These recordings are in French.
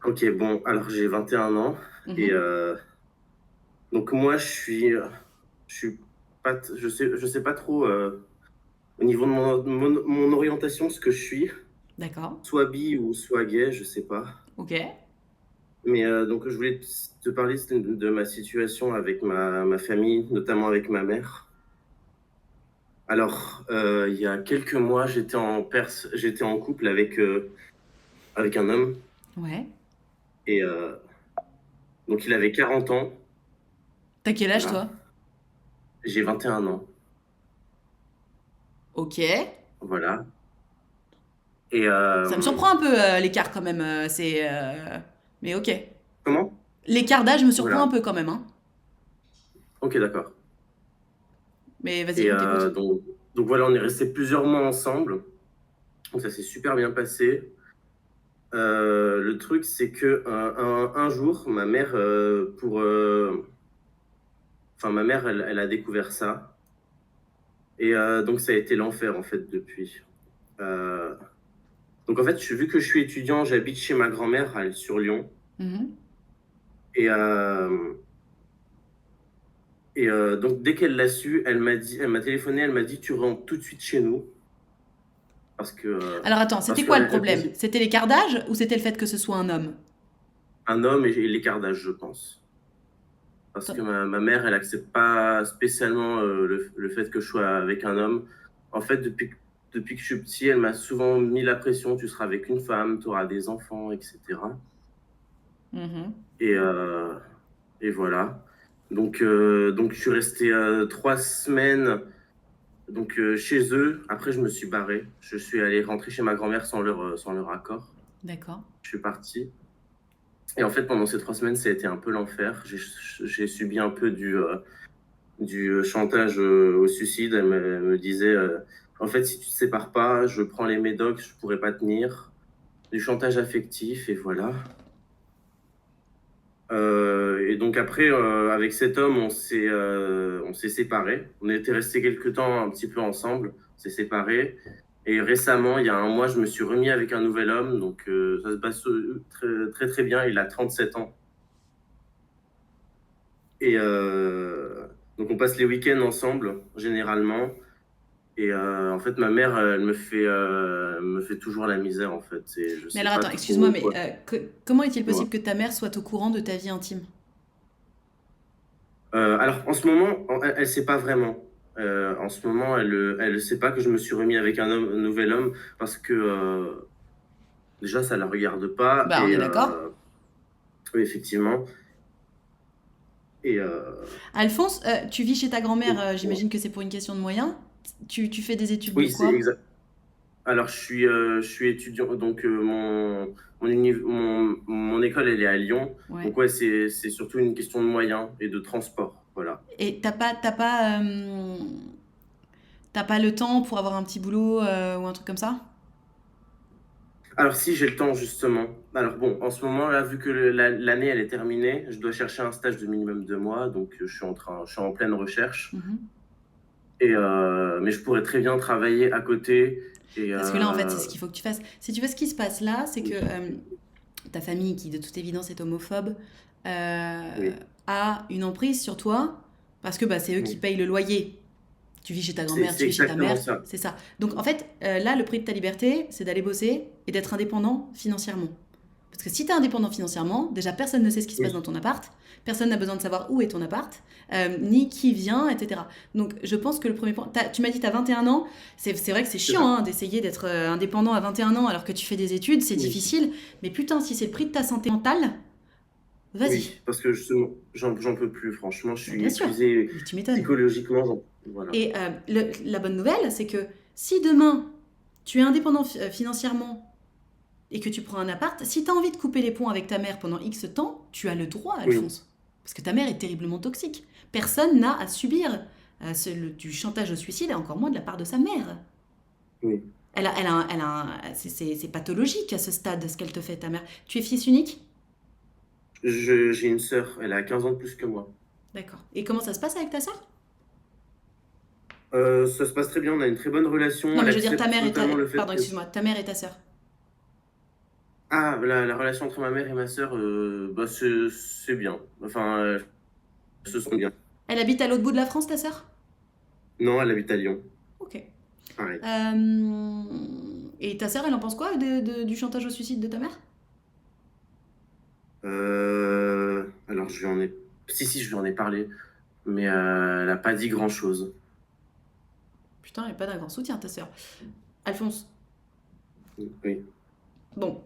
Ok, bon, alors j'ai 21 ans et Mhm. donc moi je suis je sais pas trop au niveau de mon orientation ce que je suis, D'accord. soit bi ou soit gay, je sais pas. Ok. Mais donc je voulais te parler de ma situation avec ma famille, notamment avec ma mère. Alors il y a quelques mois, j'étais en couple avec un homme Ouais. et donc il avait 40 ans, T'as quel âge, voilà. toi? J'ai 21 ans, Ok. voilà. Et Ça me surprend un peu, l'écart, quand même. Mais ok. comment? L'écart d'âge me surprend un Voilà. peu, quand même, hein. Ok, d'accord. Mais vas-y, Et on t'écoute. donc voilà, on est resté plusieurs mois ensemble. Donc ça s'est super bien passé. Le truc, c'est que un jour, ma mère, enfin ma mère, elle a découvert ça. Et donc ça a été l'enfer en fait depuis. Euh, donc en fait, vu que je suis étudiant, j'habite chez ma grand-mère sur Lyon. Mhm. Et, donc dès qu'elle l'a su, elle m'a téléphoné, elle m'a dit tu rentres tout de suite chez nous parce que Alors attends, c'était parce quoi le qu'elle problème? pensait C'était l'écart d'âge ou c'était le fait que ce soit un homme? un homme et l'écart d'âge, je pense. Parce que Attends. ma mère, elle accepte pas spécialement le fait que je sois avec un homme. En fait, depuis que je suis petit, elle m'a souvent mis la pression, tu seras avec une femme, tu auras des enfants, etc. Mhm. Et, euh, et voilà. Donc je suis resté 3 semaines chez eux. Après, je me suis barré. Je suis allé rentrer chez ma grand-mère sans leur accord. D'accord. Je suis parti. Et en fait, pendant ces 3 semaines, ça a été un peu l'enfer. J'ai subi un peu du chantage au suicide. Elle me disait, en fait, si tu te sépares pas, je prends les médocs, je pourrais pas tenir. Du chantage affectif, et voilà. Et donc après, avec cet homme, on s'est séparés. On était restés quelques temps un petit peu ensemble, on s'est séparés. Et récemment, il y a un mois, je me suis remis avec un nouvel homme. Donc ça se passe très, très, très bien. Il a 37 ans. Et donc on passe les week-ends ensemble, généralement. Et en fait, ma mère, elle me fait toujours la misère, en fait. Je Mais sais alors pas attends, excuse-moi, trop mais quoi. comment est-il Tu vois. possible que ta mère soit au courant de ta vie intime? Alors, en ce moment, elle sait pas vraiment. En ce moment, elle sait pas que je me suis remis avec un nouvel homme parce que déjà, ça la regarde pas. Bah, on Et est d'accord. oui, effectivement. Et Alphonse, tu vis chez ta grand-mère, ouais. j'imagine que c'est pour une question de moyens. Tu fais des études de Oui, c'est quoi? exact. Alors, je suis étudiant. Donc, mon école, elle est à Lyon. Ouais. Donc, ouais, c'est surtout une question de moyens et de transport. Voilà. Et t'as pas le temps pour avoir un petit boulot ou un truc comme ça? Alors si j'ai le temps justement. Alors bon, en ce moment là, vu que l'année elle est terminée, je dois chercher un stage de minimum 2 mois, donc je suis en pleine recherche. Mhm. Et mais je pourrais très bien travailler à côté. Et Parce que là, en fait, c'est ce qu'il faut que tu fasses. Si tu veux, ce qui se passe là, c'est que oui, ta famille, qui de toute évidence est homophobe, oui, a une emprise sur toi parce que bah, c'est eux qui oui. payent le loyer. Tu vis chez ta grand-mère, C'est tu vis chez ta exactement mère, ça. c'est ça. Donc en fait, là, le prix de ta liberté, c'est d'aller bosser et d'être indépendant financièrement. Parce que si tu es indépendant financièrement, déjà personne ne sait ce qui se passe dans Oui, ton appart, personne n'a besoin de savoir où est ton appart, ni qui vient, etc. Donc je pense que le premier point, tu m'as dit tu as 21 ans, c'est vrai que c'est c'est chiant, ça. hein, d'essayer d'être indépendant à 21 ans alors que tu fais des études, c'est Oui, difficile, mais putain, si c'est le prix de ta santé mentale, vas-y. oui, parce que justement, j'en peux plus. Franchement, je Mais suis bien sûr, épuisé mais tu m'étonnes. psychologiquement. Voilà. Et la bonne nouvelle, c'est que si demain tu es indépendant financièrement et que tu prends un appart, si tu as envie de couper les ponts avec ta mère pendant X temps, tu as le droit, Oui, Alphonse. Parce que ta mère est terriblement toxique. Personne n'a à subir du chantage au suicide, et encore moins de la part de sa mère. oui. C'est pathologique à ce stade, ce qu'elle te fait, ta mère. Tu es fils unique? J'ai une sœur, elle a 15 ans de plus que moi. D'accord. Et comment ça se passe avec ta sœur? Ça se passe très bien, on a une très bonne relation. Non, Elle mais je veux dire ta accepte mère et ta... totalement le fait Pardon, que excuse-moi, ta mère et ta sœur. Ah, la relation entre ma mère et ma sœur, bah, c'est bien. Enfin, se sont bien. Elle habite à l'autre bout de la France, ta sœur? Non, elle habite à Lyon. Ok. Pareil. Et ta sœur, elle en pense quoi du chantage au suicide de ta mère? Alors, je lui en ai... Si, je lui en ai parlé, mais elle n'a pas dit grand-chose. Putain, elle n'est pas d'un grand soutien, ta sœur. Alphonse, Oui, bon,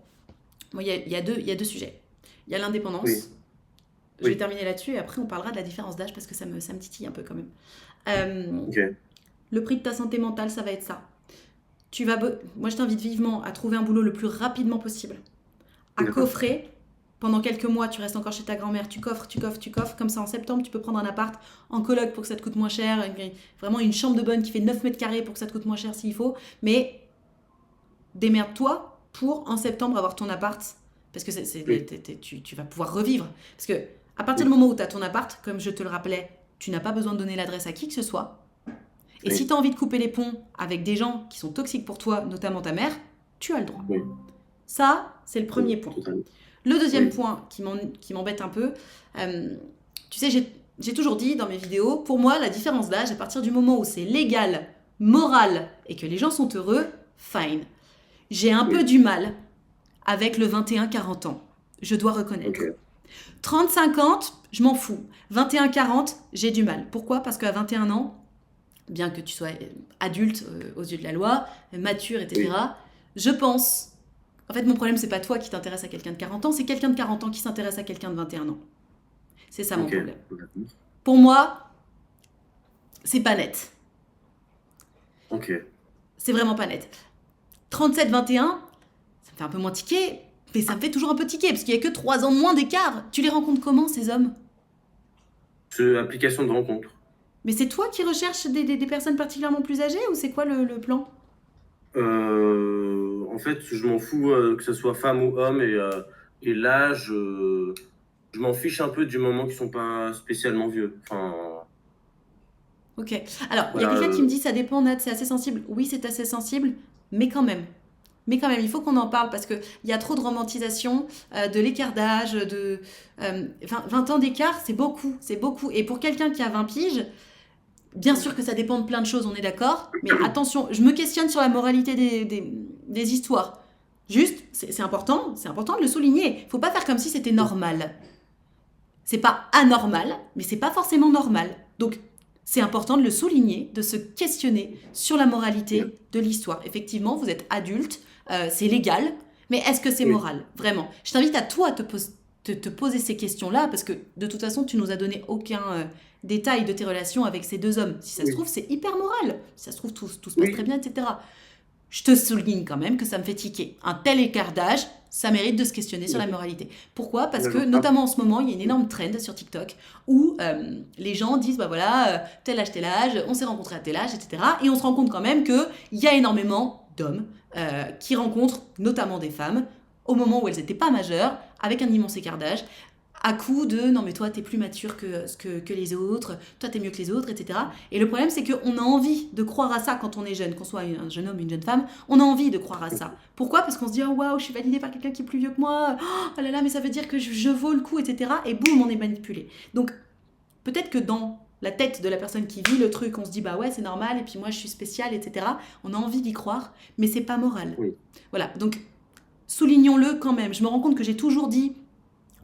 moi, il y a deux sujets. Il y a oui, l'indépendance. Je vais oui. terminer là-dessus et après on parlera de la différence d'âge parce que ça me titille un peu quand même. Euh, Ok, le prix de ta santé mentale, ça va être ça. Moi, je t'invite vivement à trouver un boulot le plus rapidement possible, à d'accord. coffrer. Pendant quelques mois, tu restes encore chez ta grand-mère, tu coffres, tu coffres, tu coffres. Comme ça, en septembre, tu peux prendre un appart en coloc pour que ça te coûte moins cher. Vraiment une chambre de bonne qui fait 9 mètres carrés pour que ça te coûte moins cher s'il faut. Mais démerde-toi pour, en septembre, avoir ton appart. Parce que Oui, tu vas pouvoir revivre. Parce que à partir du oui, moment où tu as ton appart, comme je te le rappelais, tu n'as pas besoin de donner l'adresse à qui que ce soit. Et si oui, tu as envie de couper les ponts avec des gens qui sont toxiques pour toi, notamment ta mère, tu as le droit. oui, Ça, c'est le premier point. totalement. Le deuxième Oui, point qui m'embête un peu, euh, tu sais, j'ai toujours dit dans mes vidéos, pour moi, la différence d'âge, à partir du moment où c'est légal, moral et que les gens sont heureux, fine. J'ai un peu oui, du mal avec le 21-40 ans. Je dois reconnaître. ok, 30-50, je m'en fous. 21-40, j'ai du mal. Pourquoi? Parce qu'à 21 ans, bien que tu sois adulte aux yeux de la loi, mature, oui, etc., je pense. En fait, mon problème, c'est pas toi qui t'intéresse à quelqu'un de 40 ans, c'est quelqu'un de 40 ans qui s'intéresse à quelqu'un de 21 ans. C'est ça mon ok, problème. d'accord. Pour moi, c'est pas net. Ok. C'est vraiment pas net. 37-21, ça me fait un peu moins tiquer, mais ça me fait toujours un peu tiquer, parce qu'il y a que 3 ans de moins d'écart. Tu les rencontres comment, ces hommes? Application de rencontre. Mais c'est toi qui recherches des personnes particulièrement plus âgées, ou c'est quoi le plan? En fait, je m'en fous que ce soit femme ou homme et l'âge, je m'en fiche un peu du moment qu'ils sont pas spécialement vieux. Enfin, Ok. Alors, il y a voilà. quelqu'un qui me dit ça dépend, Nat, c'est assez sensible. Oui, c'est assez sensible, mais quand même. Mais quand même, il faut qu'on en parle parce qu'il y a trop de romantisation de l'écart d'âge, 20 ans d'écart, c'est beaucoup, c'est beaucoup. Et pour quelqu'un qui a 20 piges, bien sûr que ça dépend de plein de choses, on est d'accord. Mais attention, je me questionne sur la moralité des histoires. Juste, c'est important de le souligner. Faut pas faire comme si c'était normal. C'est pas anormal, mais c'est pas forcément normal. Donc, c'est important de le souligner, de se questionner sur la moralité de l'histoire. Effectivement, vous êtes adulte, c'est légal, mais est-ce que c'est Oui, moral? Vraiment. Je t'invite à toi te poser ces questions-là, parce que de toute façon, tu nous as donné aucun détail de tes relations avec ces deux hommes. Si ça se oui, trouve, c'est hyper moral. Si ça se trouve, tout se passe très oui, bien, etc. Je te souligne quand même que ça me fait tiquer. Un tel écart d'âge, ça mérite de se questionner sur la d'accord. moralité. Pourquoi? Parce que, D'accord. Ah, notamment en ce moment, il y a une énorme trend sur TikTok où les gens disent, bah voilà, tel âge, on s'est rencontrés à tel âge, etc. Et on se rend compte quand même qu'il y a énormément d'hommes qui rencontrent notamment des femmes au moment où elles n'étaient pas majeures, avec un immense écart d'âge, à coup de non mais toi t'es plus mature que les autres, toi t'es mieux que les autres, etc. Et le problème c'est qu'on a envie de croire à ça quand on est jeune, qu'on soit un jeune homme, une jeune femme, on a envie de croire à ça. Pourquoi? Parce qu'on se dit oh waouh je suis validée par quelqu'un qui est plus vieux que moi, oh là là mais ça veut dire que je vaux le coup, etc. Et boum on est manipulé. Donc peut-être que dans la tête de la personne qui vit le truc, on se dit bah ouais c'est normal et puis moi je suis spéciale, etc. On a envie d'y croire, mais c'est pas moral. oui, Voilà donc soulignons-le quand même. Je me rends compte que j'ai toujours dit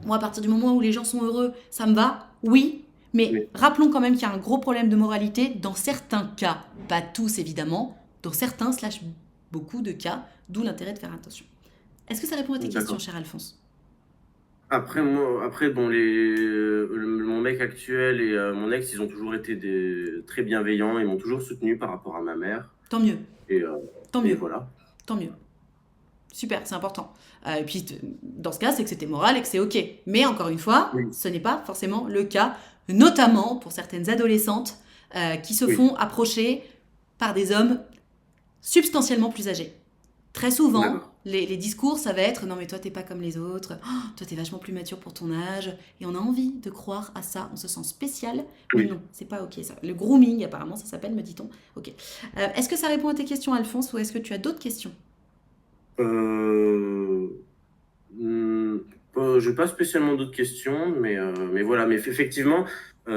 moi, à partir du moment où les gens sont heureux, ça me va, oui. Mais oui, rappelons quand même qu'il y a un gros problème de moralité dans certains cas. Pas tous, évidemment. Dans certains, slash beaucoup de cas, d'où l'intérêt de faire attention. Est-ce que ça répond à tes questions, d'accord. cher Alphonse? Après, bon, mon mec actuel et mon ex, ils ont toujours été très bienveillants, ils m'ont toujours soutenu par rapport à ma mère. Tant mieux, Et, tant et mieux, voilà. tant mieux. Super, c'est important. Et puis, dans ce cas, c'est que c'était moral et que c'est OK. Mais encore une fois, Oui, ce n'est pas forcément le cas, notamment pour certaines adolescentes qui se oui, font approcher par des hommes substantiellement plus âgés. Très souvent, d'accord. les discours, ça va être non mais toi t'es pas comme les autres, oh, toi t'es vachement plus mature pour ton âge, et on a envie de croire à ça, on se sent spécial, mais Oui. non, c'est pas ok ça. Le grooming apparemment ça s'appelle, me dit-on. Ok. Est-ce que ça répond à tes questions Alphonse ou est-ce que tu as d'autres questions? Euh, Mmh, j'ai pas spécialement d'autres questions, mais voilà. Mais effectivement,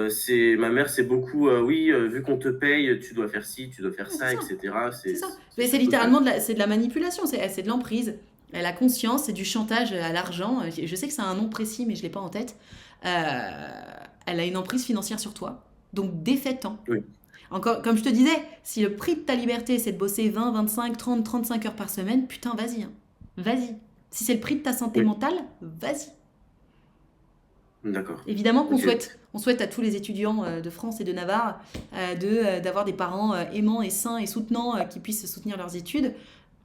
c'est ma mère, c'est beaucoup, oui, vu qu'on te paye, tu dois faire ci, tu dois faire Ouais, c'est ça, ça. et cetera. C'est C'est ça. c'est Mais c'est ça total. littéralement c'est de la manipulation, c'est de l'emprise. Elle a conscience, c'est du chantage à l'argent. Je sais que c'est un nom précis, mais je l'ai pas en tête. Elle a une emprise financière sur toi. Donc défais-t'en. Oui, Encore, comme je te disais, si le prix de ta liberté, c'est de bosser 20, 25, 30, 35 heures par semaine, putain, vas-y, hein. Vas-y. Si c'est le prix de ta santé oui, mentale, vas-y. d'accord. Évidemment qu'on OK. souhaite, on souhaite à tous les étudiants de France et de Navarre d'avoir des parents aimants et sains et soutenants qui puissent soutenir leurs études.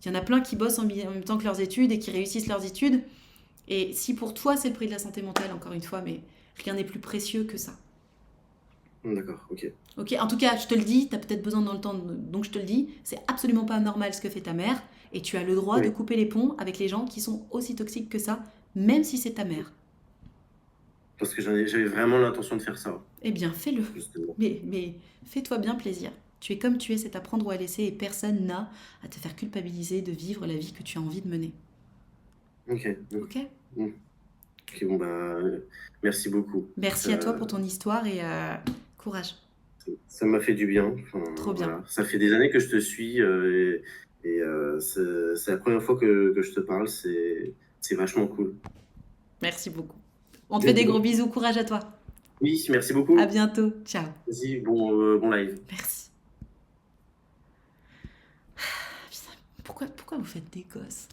Il y en a plein qui bossent en même temps que leurs études et qui réussissent leurs études. Et si pour toi c'est le prix de la santé mentale, encore une fois, mais rien n'est plus précieux que ça. D'accord, OK. Ok, en tout cas, je te le dis, tu as peut-être besoin d'entendre, donc je te le dis, c'est absolument pas normal ce que fait ta mère, et tu as le droit de Oui, couper les ponts avec les gens qui sont aussi toxiques que ça, même si c'est ta mère. parce que j'avais vraiment l'intention de faire ça, Eh bien, fais-le. justement. Mais fais-toi bien plaisir. Tu es comme tu es, c'est à prendre ou à laisser, et personne n'a à te faire culpabiliser de vivre la vie que tu as envie de mener. OK, mmh, Ok. mmh. OK, bon, bah, merci beaucoup. Merci à toi pour ton histoire et courage. Ça m'a fait du bien. Enfin, Trop bien. voilà. Ça fait des années que je te suis, et c'est la première fois que je te parle. C'est vachement cool. Merci beaucoup. On te fait des gros bisous, courage à toi. Oui, merci À beaucoup. bientôt. Ciao. Vas-y, bon live. Merci. Putain, pourquoi vous faites des gosses?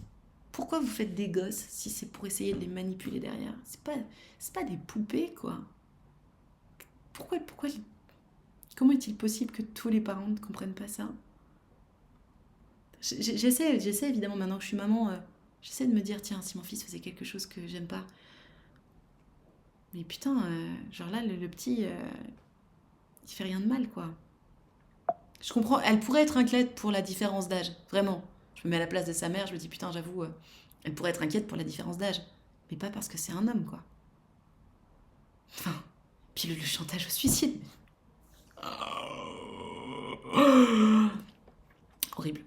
Pourquoi vous faites des gosses si c'est pour essayer de les manipuler derrière? C'est pas des poupées, quoi. Pourquoi, comment est-il possible que tous les parents ne comprennent pas ça? J'essaie évidemment maintenant que je suis maman, j'essaie de me dire, tiens, si mon fils faisait quelque chose que j'aime pas. Mais putain, genre là, le petit, il fait rien de mal, quoi. Je comprends, elle pourrait être inquiète pour la différence d'âge, vraiment. Je me mets à la place de sa mère, je me dis, putain, j'avoue, elle pourrait être inquiète pour la différence d'âge. Mais pas parce que c'est un homme, quoi. Enfin, puis le chantage au suicide. Horrible.